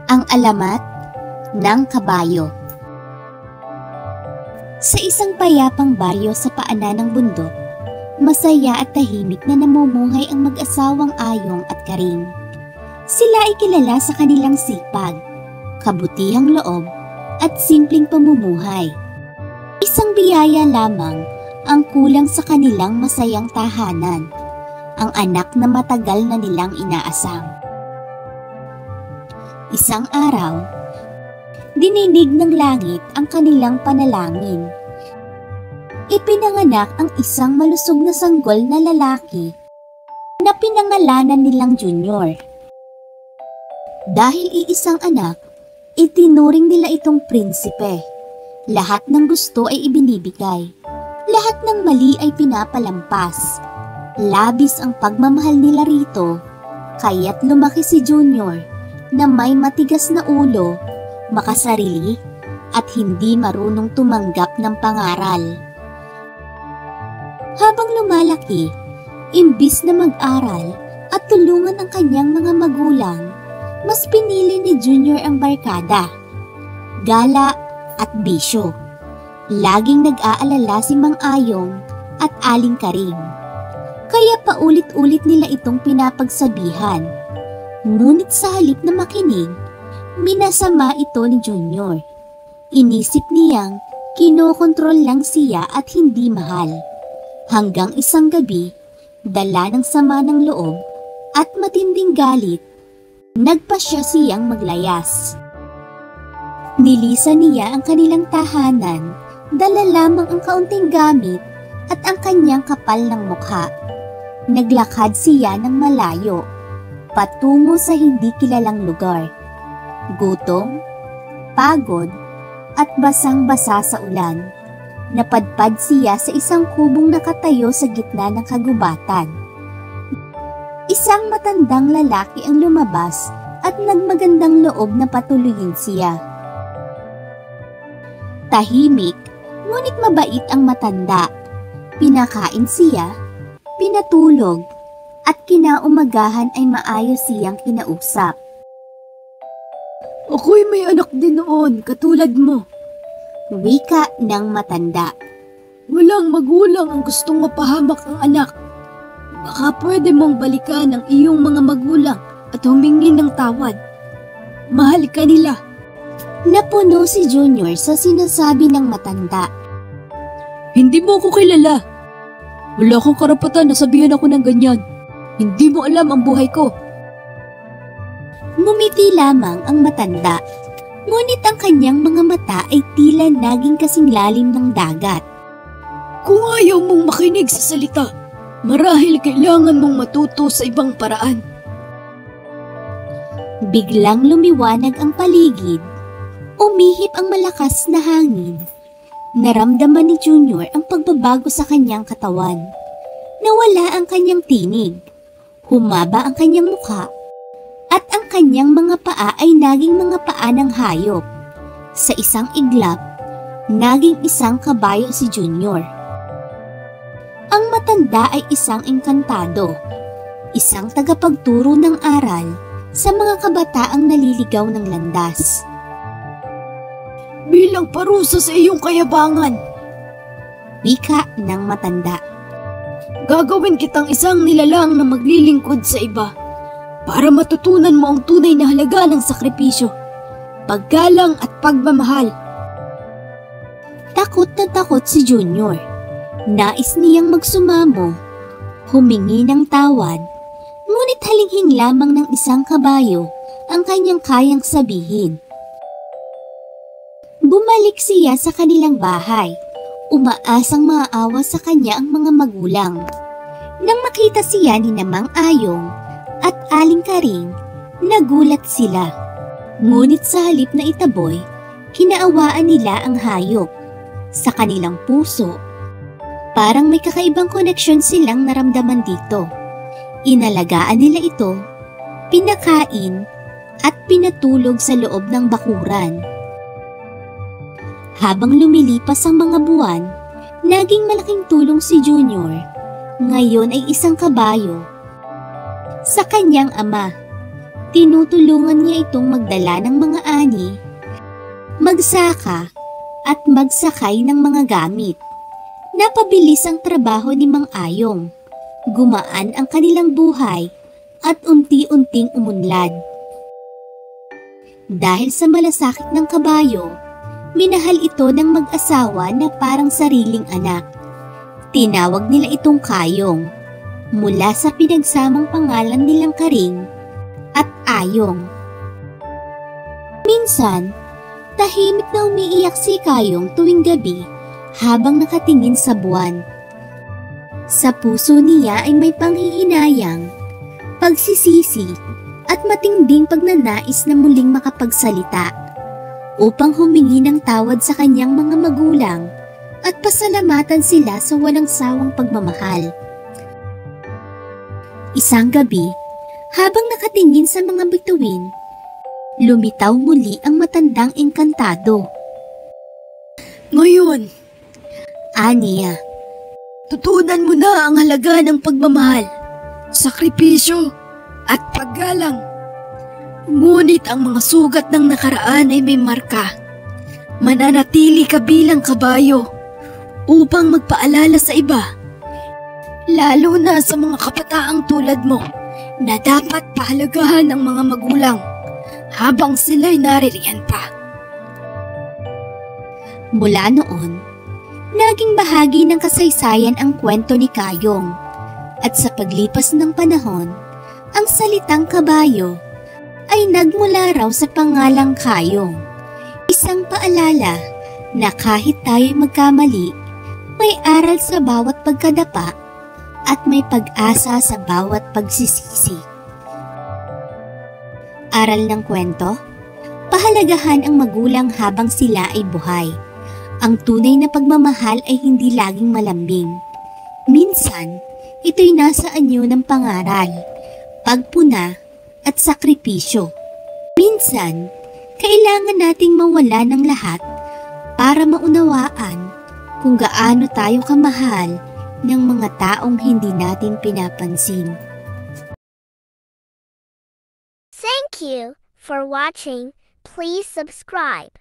Ang alamat ng kabayo. Sa isang payapang baryo sa paanan ng bundok, masaya at tahimik na namumuhay ang mag-asawang Ayong at Karing. Sila ay kilala sa kanilang sipag, kabutihang loob at simpleng pamumuhay. Isang biyaya lamang ang kulang sa kanilang masayang tahanan, ang anak na matagal na nilang inaasam. Isang araw, dininig ng langit ang kanilang panalangin. Ipinanganak ang isang malusog na sanggol na lalaki na pinangalanan nilang Junior. Dahil iisang anak, itinuring nila itong prinsipe. Lahat ng gusto ay ibinibigay. Lahat ng mali ay pinapalampas. Labis ang pagmamahal nila rito, kaya't lumaki si Junior na may matigas na ulo, makasarili, at hindi marunong tumanggap ng pangaral. Habang lumalaki, imbis na mag-aral at tulungan ang kanyang mga magulang, mas pinili ni Junior ang barkada, gala at bisyo. Laging nag-aalala si Mang Ayong at Aling Karing, kaya paulit-ulit nila itong pinapagsabihan. Ngunit sa halip na makinig, minasama ito ni Junior. Inisip niyang kinokontrol lang siya at hindi mahal. Hanggang isang gabi, dala ng sama ng loob at matinding galit, nagpasya siyang maglayas. Nilisan niya ang kanilang tahanan, dala lamang ang kaunting gamit at ang kanyang kapal ng mukha. Naglakad siya ng malayo, patungo sa hindi kilalang lugar. Gutom, pagod, at basang-basa sa ulan. Napadpad siya sa isang kubong nakatayo sa gitna ng kagubatan. Isang matandang lalaki ang lumabas at nagmagandang loob na patuluyin siya. Tahimik, ngunit mabait ang matanda. Pinakain siya, pinatulog, at kinaumagahan ay maayos siyang kinausap. Ako'y may anak din noon, katulad mo. Wika ng matanda. Walang magulang ang gustong mapahamak ang anak. Baka pwede mong balikan ang iyong mga magulang at humingi ng tawad. Mahal ka nila. Napuno si Junior sa sinasabi ng matanda. Hindi mo ako kilala. Wala akong karapatan na sabihan ako ng ganyan. Hindi mo alam ang buhay ko. Ngumiti lamang ang matanda, ngunit ang kanyang mga mata ay tila naging kasing lalim ng dagat. Kung ayaw mong makinig sa salita, marahil kailangan mong matuto sa ibang paraan. Biglang lumiwanag ang paligid. Umihip ang malakas na hangin. Naramdaman ni Junior ang pagbabago sa kanyang katawan. Nawala ang kanyang tinig. Humaba ang kanyang mukha. At ang kanyang mga paa ay naging mga paa ng hayop. Sa isang iglap, naging isang kabayo si Junior. Ang matanda ay isang engkantado, isang tagapagturo ng aral sa mga kabataang naliligaw ng landas. Bilang parusa sa iyong kayabangan, wika ng matanda, gagawin kitang isang nilalang na maglilingkod sa iba para matutunan mo ang tunay na halaga ng sakripisyo, paggalang at pagmamahal. Takot na takot si Junior. Nais niyang magsumamo, humingi ng tawad, ngunit halinghing lamang ng isang kabayo ang kanyang kayang sabihin. Bumalik siya sa kanilang bahay, umaasang maawa sa kanya ang mga magulang. Nang makita siya ni Mang Ayong at Aling Karing, nagulat sila. Ngunit sa halip na itaboy, kinaawaan nila ang hayop. Sa kanilang puso, parang may kakaibang koneksyon silang naramdaman dito. Inalagaan nila ito, pinakain at pinatulog sa loob ng bakuran. Habang lumilipas ang mga buwan, naging malaking tulong si Junior. Ngayon ay isang kabayo. Sa kanyang ama, Tinutulungan niya itong magdala ng mga ani, magsaka at magsakay ng mga gamit. Napabilis ang trabaho ni Mang Ayong. Gumaan ang kanilang buhay at unti-unting umunlad. Dahil sa malasakit ng kabayo, minahal ito ng mag-asawa na parang sariling anak. Tinawag nila itong Kayong mula sa pinagsamang pangalan nilang Karing at Ayong. Minsan, tahimik na umiiyak si Kayong tuwing gabi habang nakatingin sa buwan. Sa puso niya ay may panghihinayang, pagsisisi at matinding pagnanais na muling makapagsalita upang humingi ng tawad sa kanyang mga magulang at pasalamatan sila sa walang sawang pagmamahal. Isang gabi, habang nakatingin sa mga bituin, lumitaw muli ang matandang engkantado. Ngayon, aniya, tutunan mo na ang halaga ng pagmamahal, sakripisyo at paggalang. Ngunit ang mga sugat ng nakaraan ay may marka. Mananatili ka bilang kabayo upang magpaalala sa iba, lalo na sa mga kabataang tulad mo, na dapat pahalagahan ng mga magulang habang sila'y naririyan pa. Mula noon, naging bahagi ng kasaysayan ang kwento ni Kayong, at sa paglipas ng panahon, ang salitang kabayo ay nagmula raw sa pangalang Kayong. Isang paalala na kahit tayo'y magkamali, may aral sa bawat pagkadapa at may pag-asa sa bawat pagsisisi. Aral ng kwento, pahalagahan ang magulang habang sila ay buhay. Ang tunay na pagmamahal ay hindi laging malambing. Minsan, ito'y nasa anyo ng pangaral, pagpuna at sakripisyo. Minsan, kailangan nating mawala ng lahat para maunawaan kung gaano tayo kamahal ng mga taong hindi natin pinapansin. Thank you for watching. Please subscribe.